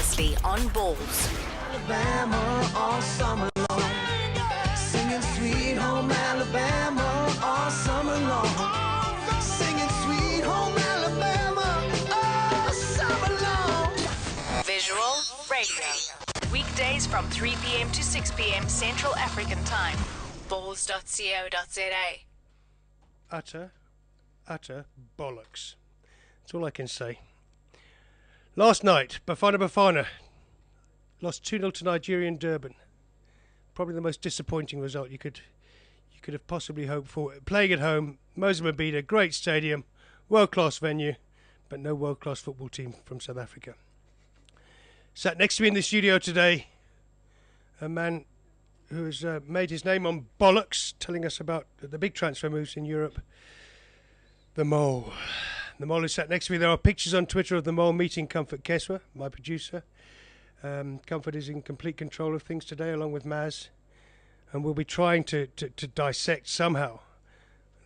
previously on Balls. Alabama all summer long, singing Sweet Home Alabama all summer long, singing Sweet Home Alabama all summer long. Visual Radio. Weekdays from 3 p.m. to 6 p.m. Central African Time. Balls.co.za. Utter bollocks. That's all I can say. Last night, Bafana lost 2-0 to Nigeria in Durban. Probably the most disappointing result you could have possibly hoped for. Playing at home, Mozambique, great stadium, world-class venue, but no world-class football team from South Africa. Sat next to me in the studio today, a man who has made his name on Bollockz, telling us about the big transfer moves in Europe. The Mole. The Mole is sat next to me. There are pictures on Twitter of the Mole meeting Comfort Keswa, my producer. Comfort is in complete control of things today, along with Maz, and we'll be trying to dissect somehow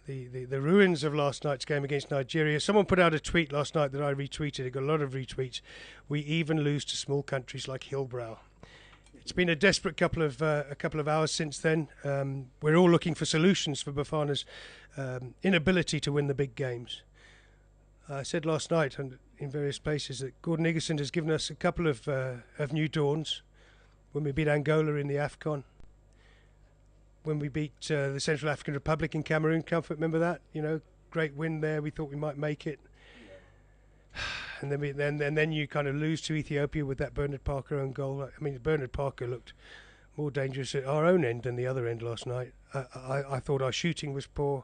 the ruins of last night's game against Nigeria. Someone put out a tweet last night that I retweeted. It got a lot of retweets. We even lose to small countries like Hillbrow. It's been a desperate couple of hours since then. We're all looking for solutions for Bafana's inability to win the big games. I said last night and in various places that Gordon Iggison has given us a couple of new dawns. When we beat Angola in the AFCON, when we beat the Central African Republic in Cameroon, Comfort, remember that? You know, great win there. We thought we might make it. And then you kind of lose to Ethiopia with that Bernard Parker own goal. I mean, Bernard Parker looked more dangerous at our own end than the other end last night. I thought our shooting was poor,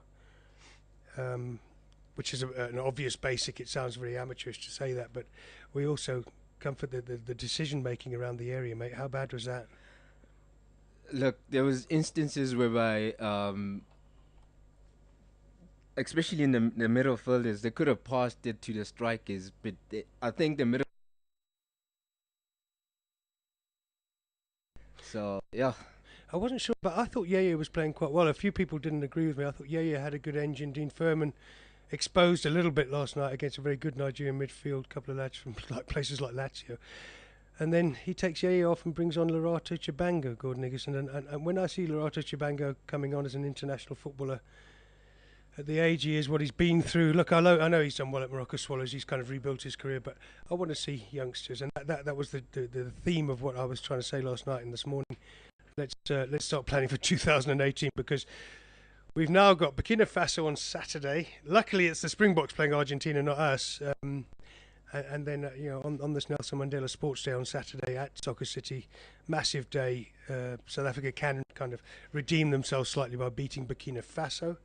which is an obvious basic. It sounds very amateurish to say that, but we also comfort the decision making around the area, mate. How bad was that? Look, there was instances whereby, especially in the middle fielders, they could have passed it to the strikers, but I think the middle. So yeah, I wasn't sure, but I thought Yaya was playing quite well. A few people didn't agree with me. I thought Yaya had a good engine. Dean Furman exposed a little bit last night against a very good Nigerian midfield, couple of lads from places like Lazio. And then he takes Yaya off and brings on Lerato Chibango, Gordon Iggison. And when I see Lerato Chibango coming on as an international footballer, at the age he is, what he's been through, look, I know he's done well at Morocco Swallows, he's kind of rebuilt his career, but I want to see youngsters. And that was the theme of what I was trying to say last night and this morning. Let's start planning for 2018, because we've now got Burkina Faso on Saturday. Luckily, it's the Springboks playing Argentina, not us. And then, on this Nelson Mandela Sports Day on Saturday at Soccer City, massive day. South Africa can kind of redeem themselves slightly by beating Burkina Faso.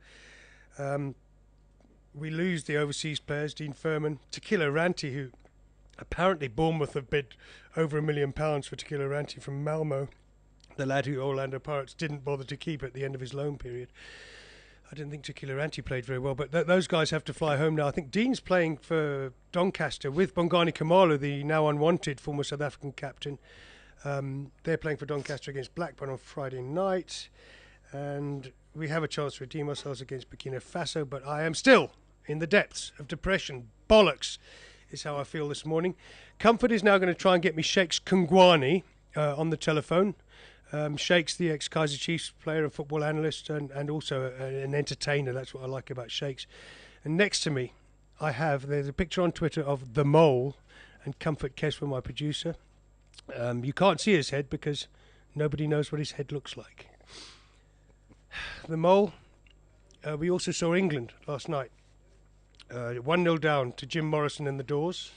We lose the overseas players, Dean Furman, Tequila Ranti, who apparently Bournemouth have bid over £1 million for Tequila Ranti from Malmo, the lad who Orlando Pirates didn't bother to keep at the end of his loan period. I didn't think Tequila Ranti played very well, but those guys have to fly home now. I think Dean's playing for Doncaster with Bongani Khumalo, the now unwanted former South African captain. They're playing for Doncaster against Blackburn on Friday night, and we have a chance to redeem ourselves against Burkina Faso, but I am still in the depths of depression. Bollocks is how I feel this morning. Comfort is now going to try and get me Sheikh's Kungwana on the telephone. Sheikh's the ex-Kaiser Chiefs player, a football analyst, and also an entertainer. That's what I like about Sheikh's. And next to me, there's a picture on Twitter of the Mole and Comfort Keswa, my producer. You can't see his head because nobody knows what his head looks like. The Mole, we also saw England last night. 1-0 down to Jim Morrison and the Doors.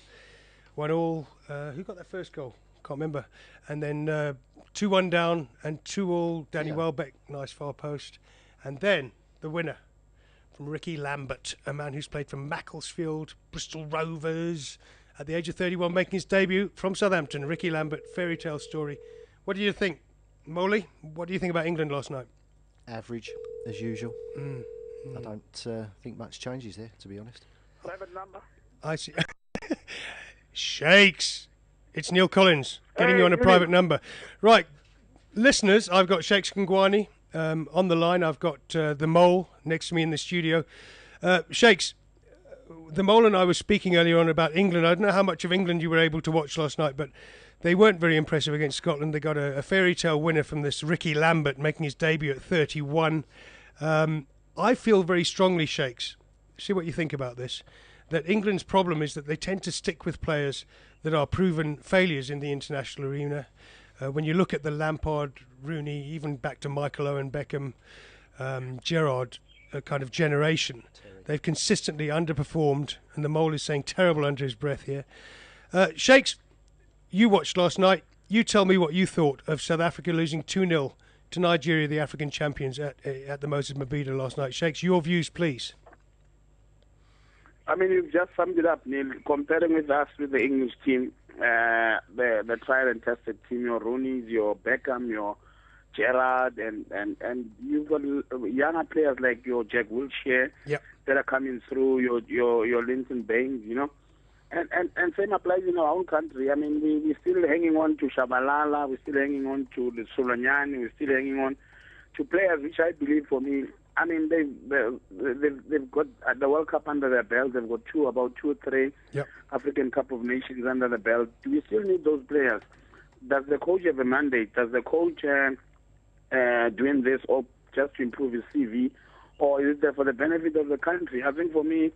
1-1, who got that first goal? Can't remember. And then 2-1 down and 2-2, Danny Welbeck, nice far post. And then the winner from Ricky Lambert, a man who's played for Macclesfield, Bristol Rovers, at the age of 31, making his debut from Southampton. Ricky Lambert, fairy tale story. What do you think, Molly? What do you think about England last night? Average, as usual. I don't think much changes there, to be honest. 7 number. I see. Sheikhs. It's Neal Collins getting you on a private number. Right, listeners, I've got Sheikh's Kungwana on the line. I've got the Mole next to me in the studio. Sheikhs, the Mole and I were speaking earlier on about England. I don't know how much of England you were able to watch last night, but They weren't very impressive against Scotland. They got a fairy tale winner from this Ricky Lambert making his debut at 31. I feel very strongly, Shakes, see what you think about this, that England's problem is that they tend to stick with players that are proven failures in the international arena. When you look at the Lampard, Rooney, even back to Michael Owen, Beckham, Gerrard kind of generation, they've consistently underperformed, and the mole is saying terrible under his breath here. Shakes, you watched last night. You tell me what you thought of South Africa losing 2-0 to Nigeria, the African champions, at the Moses Mabhida last night. Shakes, your views, please. I mean, you've just summed it up, Neil. Comparing with us with the English team, the tried and tested team, your Rooney's, your Beckham, your Gerrard, and you've got younger players like your Jack Wilshere that are coming through, your Linton Baines, you know. And same applies in our own country. I mean, we're still hanging on to Shabalala, we're still hanging on to the Solanyani, we're still hanging on to players which I believe, for me, I mean, they've got the World Cup under their belt. They've got about two or three African Cup of Nations under the belt. Do we still need those players? Does the coach have a mandate? Does the coach doing this or just to improve his CV? Or is it there for the benefit of the country? I think for me,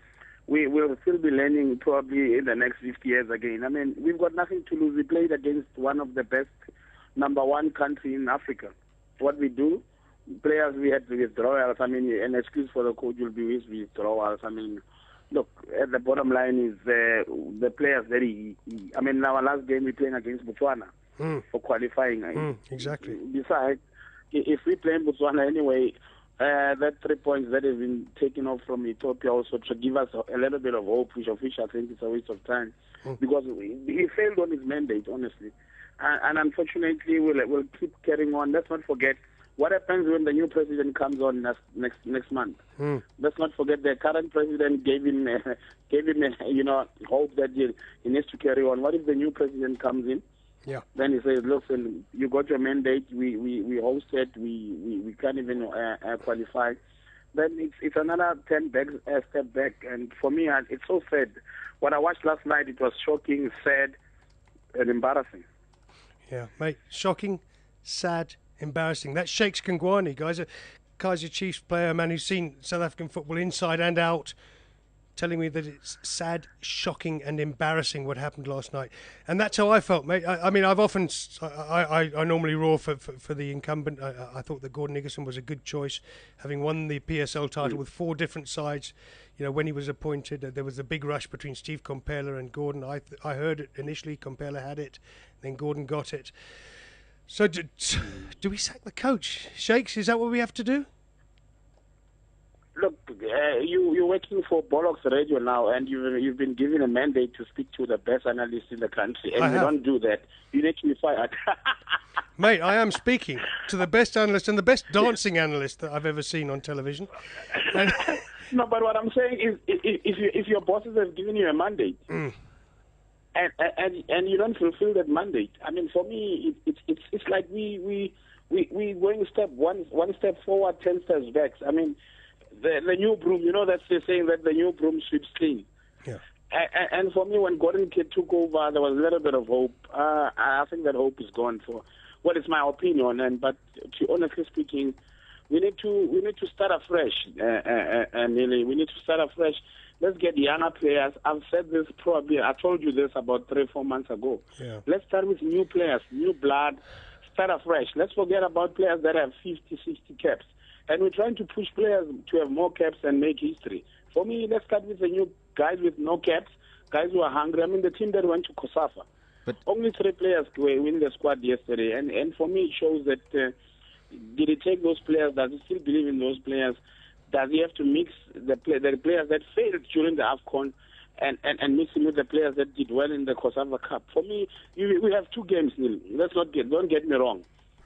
we will still be learning probably in the next 50 years again. I mean, we've got nothing to lose. We played against one of the best #1 country in Africa. What we do, players, we had withdrawals. I mean, an excuse for the coach will be with withdrawals. I mean, look, at the bottom line is the players I mean, our last game we're playing against Botswana for qualifying. Exactly. Besides, if we play in Botswana anyway, that 3 points that have been taken off from Ethiopia also to give us a little bit of hope, which I think is a waste of time, because he failed on his mandate, honestly. And unfortunately, we'll keep carrying on. Let's not forget what happens when the new president comes on next month. Let's not forget the current president gave him hope that he needs to carry on. What if the new president comes in? Yeah. Then he says, "Listen, you got your mandate. We hosted. We can't even qualify." Then it's another step back. And for me, it's so sad. What I watched last night, it was shocking, sad, and embarrassing. Yeah, mate, shocking, sad, embarrassing. That's Shakes Kungwana, guys, a Kaizer Chiefs player, a man who's seen South African football inside and out, telling me that it's sad, shocking and embarrassing what happened last night. And that's how I felt, mate. I mean, I've often... I normally roar for the incumbent. I thought that Gordon Nicholson was a good choice, having won the PSL title with 4 different sides. You know, when he was appointed, there was a big rush between Steve Compella and Gordon. I heard it initially, Compella had it, then Gordon got it. So do we sack the coach? Shakes, is that what we have to do? Look, you're working for Bollockz Radio now, and you've been given a mandate to speak to the best analysts in the country, and you don't do that. You need to be fired. Mate, I am speaking to the best analyst and the best dancing analyst that I've ever seen on television. No, but what I'm saying is, if your bosses have given you a mandate, and you don't fulfill that mandate, I mean, for me, it's like we going one step forward, 10 steps back. I mean, the new broom, you know, that's the saying that the new broom sweeps clean. Yeah. And for me, when Gordon Kidd took over, there was a little bit of hope. I think that hope is gone. It's my opinion. But honestly speaking, we need to start afresh. And really, we need to start afresh. Let's get younger players. I've said this probably. I told you this about 3-4 months ago. Yeah. Let's start with new players, new blood. Start afresh. Let's forget about players that have 50, 60 caps. And we're trying to push players to have more caps and make history. For me, let's start with the new guys with no caps, guys who are hungry. I mean, the team that went to Kosafa. But only 3 players were in the squad yesterday. And for me, it shows that did he take those players? Does he still believe in those players? Does he have to mix the players that failed during the AFCON and mix him with the players that did well in the Kosafa Cup? For me, we have 2 games, Neil. Don't get me wrong.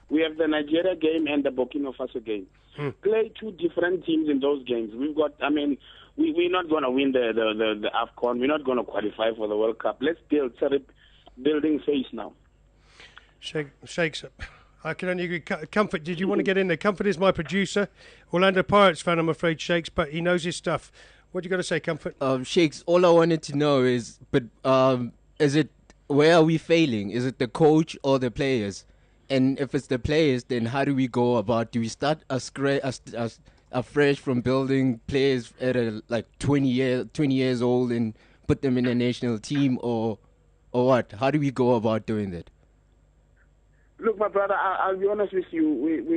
We have the Nigeria game and the Burkina Faso game. Play 2 different teams in those games. We've got, I mean, we're not going to win the AFCON. We're not going to qualify for the World Cup. Let's building phase now. Shakes up. I can only agree. Comfort, did you want to get in there? Comfort is my producer. Orlando Pirates fan, I'm afraid, Shakes, but he knows his stuff. What you got to say, Comfort? Shakes, all I wanted to know is, but is it where are we failing? Is it the coach or the players? And if it's the players, then how do we go about? Do we start afresh from building players at like 20 years old and put them in a national team, or what? How do we go about doing that? Look, my brother, I'll be honest with you.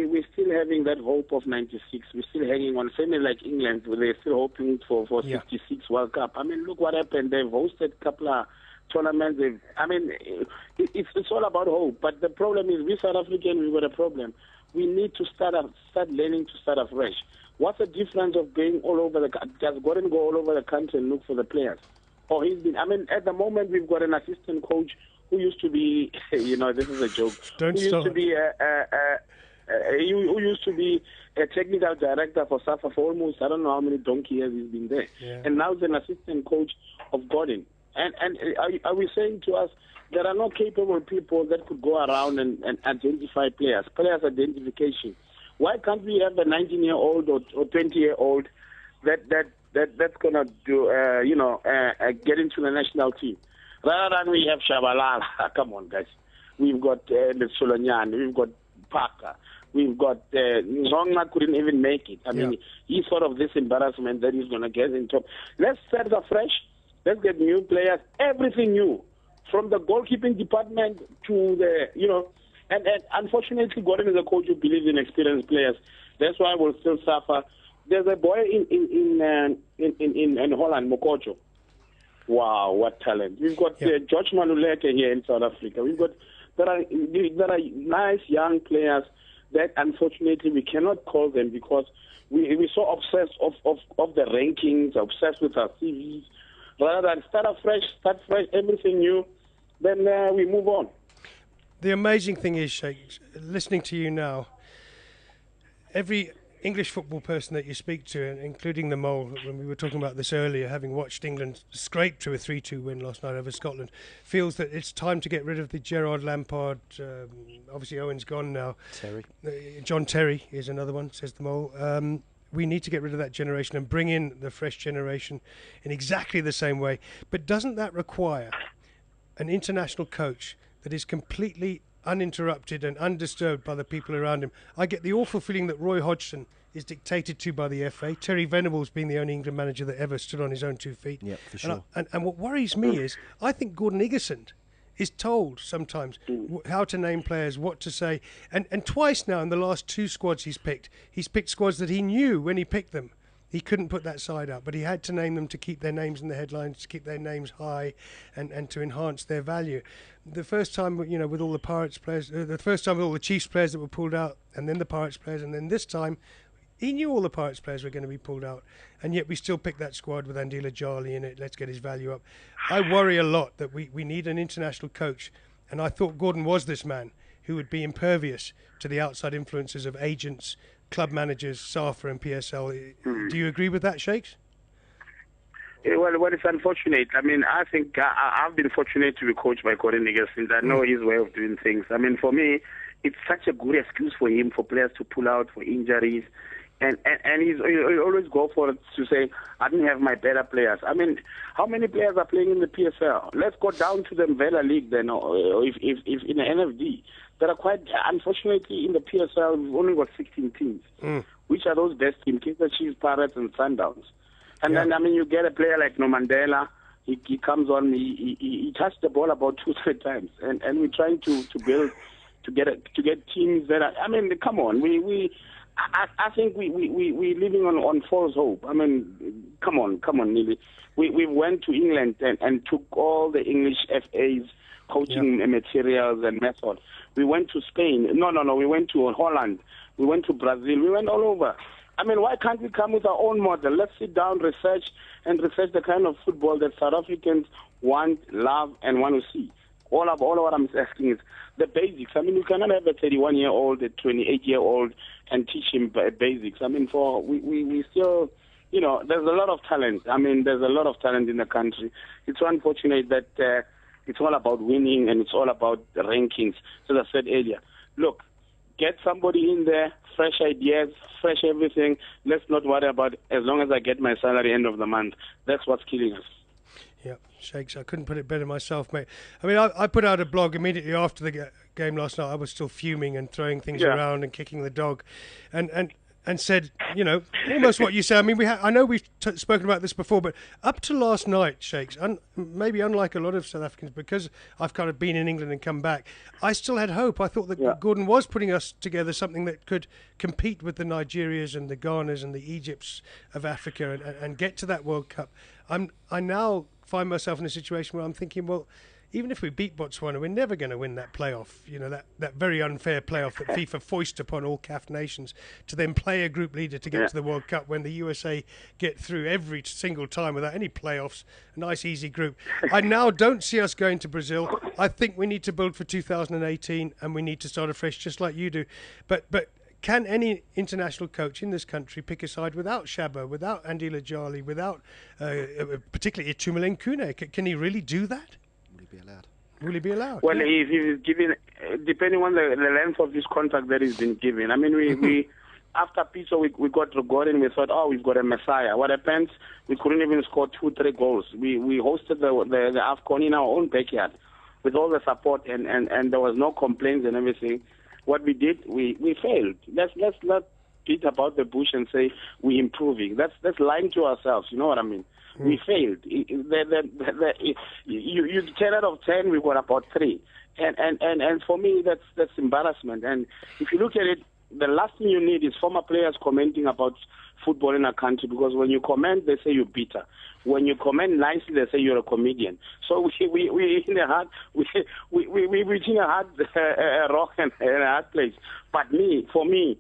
We're still having that hope of 96. We're still hanging on. Same like England, they're still hoping for 56 World Cup. I mean, look what happened. They've hosted a couple of tournaments. It's all about hope. But the problem is, we South Africans, we've got a problem. We need to start learning to start afresh. What's the difference of going all over the country? Does Gordon go all over the country and look for the players? Or at the moment, we've got an assistant coach who used to be, this is a joke. Don't who stop. Used to be who used to be a technical director for SAFA for almost, I don't know how many donkey years he's been there. Yeah. And now he's an assistant coach of Gordon. And are we saying to us, there are no capable people that could go around and identify players identification? Why can't we have a 19-year-old or 20-year-old that's going to do, get into the national team? Rather than we have Shabalala. Come on, guys. We've got Solonyan, we've got Parker, we've got Ngonga couldn't even make it. I mean, he's sort of this embarrassment that he's going to get into. Let's start afresh. Let's get new players, everything new, from the goalkeeping department to the, and unfortunately, Gordon is a coach who believes in experienced players. That's why we'll still suffer. There's a boy in Holland, Mokocho. Wow, what talent! We've got George Maluleke here in South Africa. There are nice young players that unfortunately we cannot call them because we're so obsessed of the rankings, obsessed with our CVs. Rather than start fresh, everything new, then we move on. The amazing thing is, Sheikh, listening to you now, every English football person that you speak to, including the Mole, when we were talking about this earlier, having watched England scrape to a 3-2 win last night over Scotland, feels that it's time to get rid of the Gerrard, Lampard, obviously Owen's gone now. Terry. John Terry is another one, says the Mole. We need to get rid of that generation and bring in the fresh generation in exactly the same way. But doesn't that require an international coach that is completely uninterrupted and undisturbed by the people around him? I get the awful feeling that Roy Hodgson is dictated to by the FA. Terry Venables being the only England manager that ever stood on his own 2 feet. Yeah, for sure. And what worries me is I think Gordon Igesund is told sometimes how to name players, what to say. And twice now in the last 2 squads he's picked squads that he knew when he picked them. He couldn't put that side up, but he had to name them to keep their names in the headlines, to keep their names high and to enhance their value. The first time, with all the Pirates players, the first time with all the Chiefs players that were pulled out, and then the Pirates players, and then this time, he knew all the Pirates players were going to be pulled out, and yet we still picked that squad with Andila Jali in it. Let's get his value up. I worry a lot that we need an international coach, and I thought Gordon was this man who would be impervious to the outside influences of agents, club managers, SAFA and PSL. Do you agree with that, Shakes? Well, it's unfortunate. I mean, I think I've been fortunate to be coached by Gordon Igesund. I know his way of doing things. I mean, for me, it's such a good excuse for him, for players to pull out for injuries. And he always go for it to say, I didn't have my better players. I mean, how many players are playing in the PSL? Let's go down to the Mvela League then, or if in the NFD. There are quite, unfortunately, in the PSL, we've only got 16 teams. Which are those best teams? Kaizer Chiefs, Pirates, and Sundowns. And then, I mean, you get a player like Nomandela. He comes on, he touched the ball about 2-3 times. And we're trying to build, to get teams that are, I mean, come on. I think we're living on false hope. I mean, come on, Neal. We went to England and took all the English FA's coaching materials and methods. We went to Spain. No. We went to Holland. We went to Brazil. We went all over. I mean, why can't we come with our own model? Let's sit down, research the kind of football that South Africans want, love, and want to see. All what I'm asking is the basics. I mean, you cannot have a 31-year-old, a 28-year-old, and teach him basics. I mean, we still, there's a lot of talent. I mean, there's a lot of talent in the country. It's so unfortunate that it's all about winning and it's all about the rankings. So as I said earlier, look, get somebody in there, fresh ideas, fresh everything. Let's not worry about as long as I get my salary end of the month. That's what's killing us. Yeah, Shakes. I couldn't put it better myself, mate. I mean, I put out a blog immediately after the game last night. I was still fuming and throwing things around and kicking the dog, and said, almost what you say. I mean, I know we've spoken about this before, but up to last night, Shakes, maybe unlike a lot of South Africans, because I've kind of been in England and come back, I still had hope. I thought that Gordon was putting us together something that could compete with the Nigerias and the Ghanas and the Egypts of Africa and get to that World Cup. I now find myself in a situation where I'm thinking, well, even if we beat Botswana, we're never going to win that playoff. That very unfair playoff that FIFA foist upon all CAF nations to then play a group leader to get to the World Cup when the USA get through every single time without any playoffs. A nice, easy group. I now don't see us going to Brazil. I think we need to build for 2018 and we need to start afresh just like you do. But can any international coach in this country pick a side without Shaba, without Andile Jali, without particularly Itumeleng Kune? Can he really do that? Will he be allowed? Well, if he's given, depending on the length of this contract that he's been given. I mean, we after Pizzo, we got Gordon. We thought, we've got a messiah. What happened? We couldn't even score 2-3 goals. We hosted the AFCON in our own backyard with all the support, and there was no complaints and everything. What we did, we failed. Let's not beat about the bush and say we're improving. That's lying to ourselves. You know what I mean? We failed. You 10 out of 10, we got about 3, and for me that's embarrassment. And if you look at it, the last thing you need is former players commenting about football in a country, because when you comment, they say you're bitter. When you comment nicely, they say you're a comedian. So we in a hard we in a hard rock and a hard place. But for me,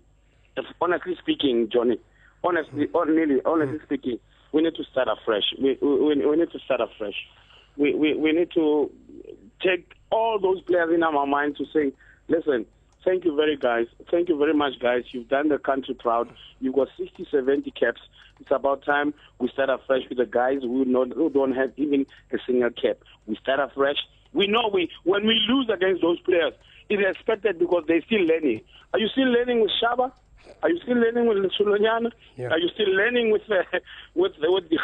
honestly speaking, Johnny, honestly speaking, we need to start afresh. We need to start afresh. We need to take all those players in our mind to say, listen, thank you very much, guys. You've done the country proud. You've got 60, 70 caps. It's about time we start afresh with the guys who don't have even a single cap. We start afresh. We know when we lose against those players, it's expected because they're still learning. Are you still learning with Shaba? Are you still learning with Sulonyana? Yeah. Are you still learning with the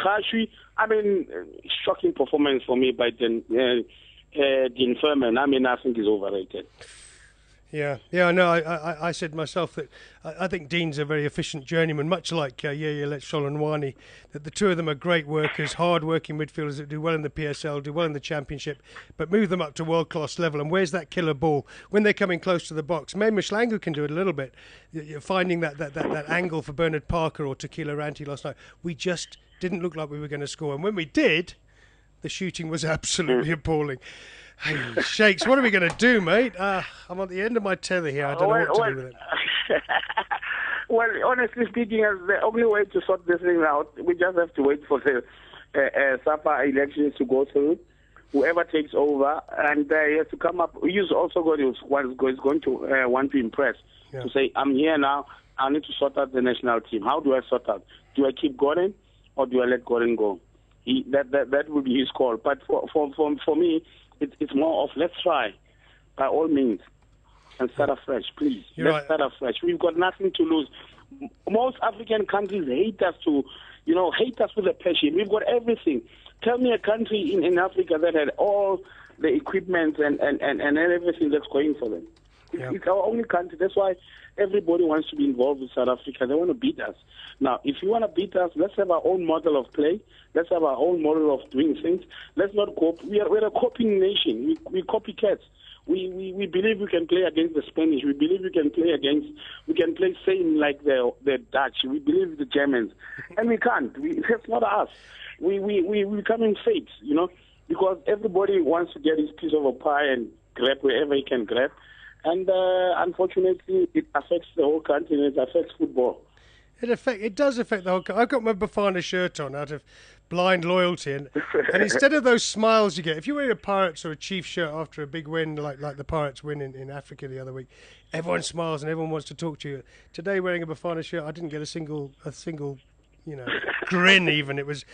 Khashwi? I mean, shocking performance for me by Dean Furman. I mean, I think he's overrated. Yeah, no, I said myself that I think Dean's a very efficient journeyman, much like Solonwani, that the two of them are great workers, hard-working midfielders that do well in the PSL, do well in the Championship, but move them up to world-class level. And where's that killer ball? When they're coming close to the box, maybe Mshlangu can do it a little bit. You're finding that angle for Bernard Parker or Tequila Ranti last night. We just didn't look like we were going to score. And when we did, the shooting was absolutely appalling. Hey, Shakes, what are we going to do, mate? I'm at the end of my tether here. I don't know what to do with it. Well, honestly speaking, the only way to sort this thing out, we just have to wait for the SAPA elections to go through. Whoever takes over, and he has to come up. He's also going to want to impress, to say, I'm here now. I need to sort out the national team. How do I sort out? Do I keep Gordon or do I let Gordon go? That would be his call. But for me, it's more of let's try, by all means, and start afresh, please. Let's start afresh. We've got nothing to lose. Most African countries hate us with a passion. We've got everything. Tell me a country in Africa that had all the equipment and everything that's going for them. It's our only country. That's why everybody wants to be involved with South Africa. They want to beat us. Now, if you want to beat us, let's have our own model of play. Let's have our own model of doing things. Let's not cope. We're a copying nation. We copycats. We believe we can play against the Spanish. We believe we can play same like the Dutch. We believe the Germans. And we can't. That's not us. We becoming fakes, because everybody wants to get his piece of a pie and grab wherever he can grab. And unfortunately, it affects the whole country and it affects football. It does affect the whole country. I've got my Bafana shirt on out of blind loyalty. And instead of those smiles you get, if you wear a Pirates or a Chiefs shirt after a big win, like the Pirates win in Africa the other week, everyone smiles and everyone wants to talk to you. Today, wearing a Bafana shirt, I didn't get a single grin even. It was,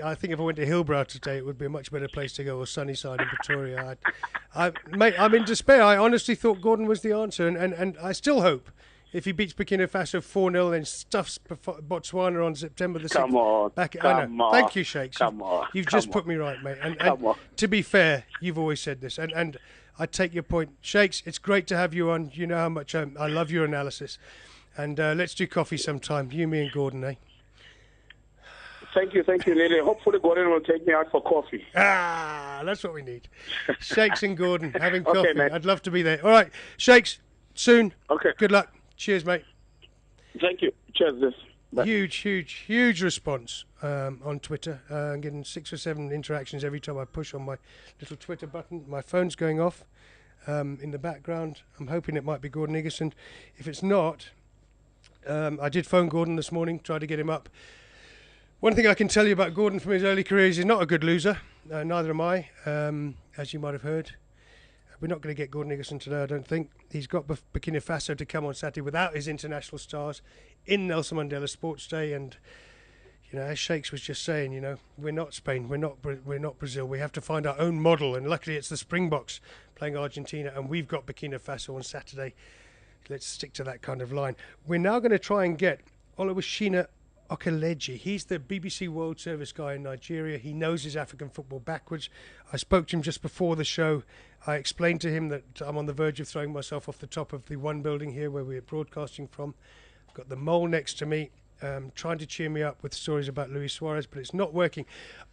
I think if I went to Hillbrow today, it would be a much better place to go, or Sunnyside in Pretoria. Mate, I'm in despair. I honestly thought Gordon was the answer, and I still hope if he beats Burkina Faso 4-0 and stuffs Botswana on September the 6th. Come on. Come on. Thank you, Shakes. Come on. You've Come just put me right, mate. And Come on. to be fair, you've always said this. And I take your point. Shakes, it's great to have you on. You know how much I love your analysis. And let's do coffee sometime. You, me and Gordon, eh? Thank you, Neal. Hopefully Gordon will take me out for coffee. That's what we need. Shakes and Gordon having Okay, coffee. mate. I'd love to be there. All right, Shakes, soon. Okay. Good luck. Cheers, mate. Thank you. Cheers. Bye. Huge response on Twitter. I'm getting 6 or 7 interactions every time I push on my little Twitter button. My phone's going off in the background. I'm hoping it might be Gordon Iggesund. If it's not, I did phone Gordon this morning, tried to get him up. One thing I can tell you about Gordon from his early career is he's not a good loser. Neither am I, as you might have heard. We're not going to get Gordon Iggesund today, I don't think. He's got Burkina Faso to come on Saturday without his international stars in Nelson Mandela Sports Day. And, you know, as Shakes was just saying, you know, we're not Spain, we're not Brazil. We have to find our own model. And luckily it's the Springboks playing Argentina, and we've got Burkina Faso on Saturday. Let's stick to that kind of line. We're now going to try and get Oluwashina Okeleji. He's the BBC World Service guy in Nigeria. He knows his African football backwards. I spoke to him just before the show. I explained to him that I'm on the verge of throwing myself off the top of the one building here where we're broadcasting from. I've got the mole next to me, trying to cheer me up with stories about Luis Suarez, but it's not working.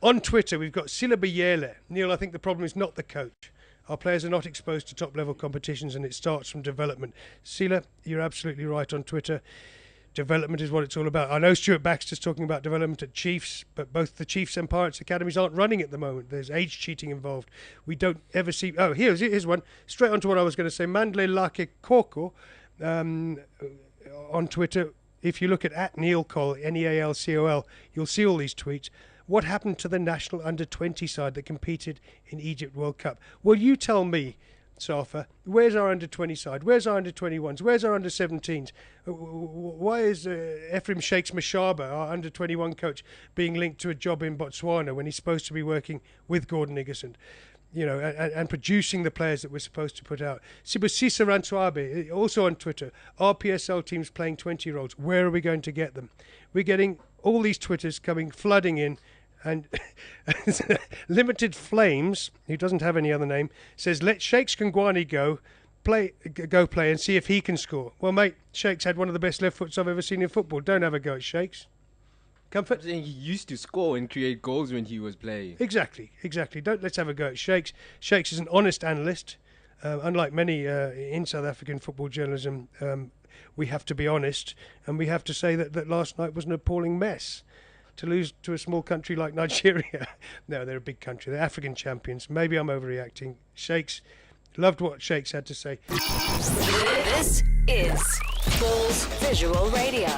On Twitter, we've got Sila Bayele. Neal, I think the problem is not the coach. Our players are not exposed to top-level competitions, and it starts from development. Sila, you're absolutely right on Twitter. Development is what it's all about. I know Stuart Baxter's talking about development at Chiefs, but both the Chiefs and Pirates academies aren't running at the moment. There's age cheating involved. We don't ever see... Oh, here's one. Straight on to what I was going to say. Mandle Lake Koko on Twitter. If you look at Neal Cole, Nealcol, you'll see all these tweets. What happened to the national under-20 side that competed in Egypt World Cup? Well, you tell me, Safa, where's our under-20 side? Where's our under-21s? Where's our under-17s? Why is Ephraim Shakes Mashaba, our under-21 coach, being linked to a job in Botswana when he's supposed to be working with Gordon Iggesund? You know, and producing the players that we're supposed to put out. Sibusisa Rantwabe, also on Twitter, our PSL teams playing 20-year-olds. Where are we going to get them? We're getting all these Twitters flooding in, and Limited Flames, who doesn't have any other name, says, let Shakes Kungwana go play and see if he can score. Well, mate, Shakes had one of the best left foots I've ever seen in football. Don't have a go at Shakes. Comfort? He used to score and create goals when he was playing. Exactly. Let's have a go at Shakes. Shakes is an honest analyst. Unlike many in South African football journalism, we have to be honest, and we have to say that last night was an appalling mess. To lose to a small country like Nigeria. No, they're a big country. They're African champions. Maybe I'm overreacting. Shakes, loved what Shakes had to say. This is Bulls Visual Radio.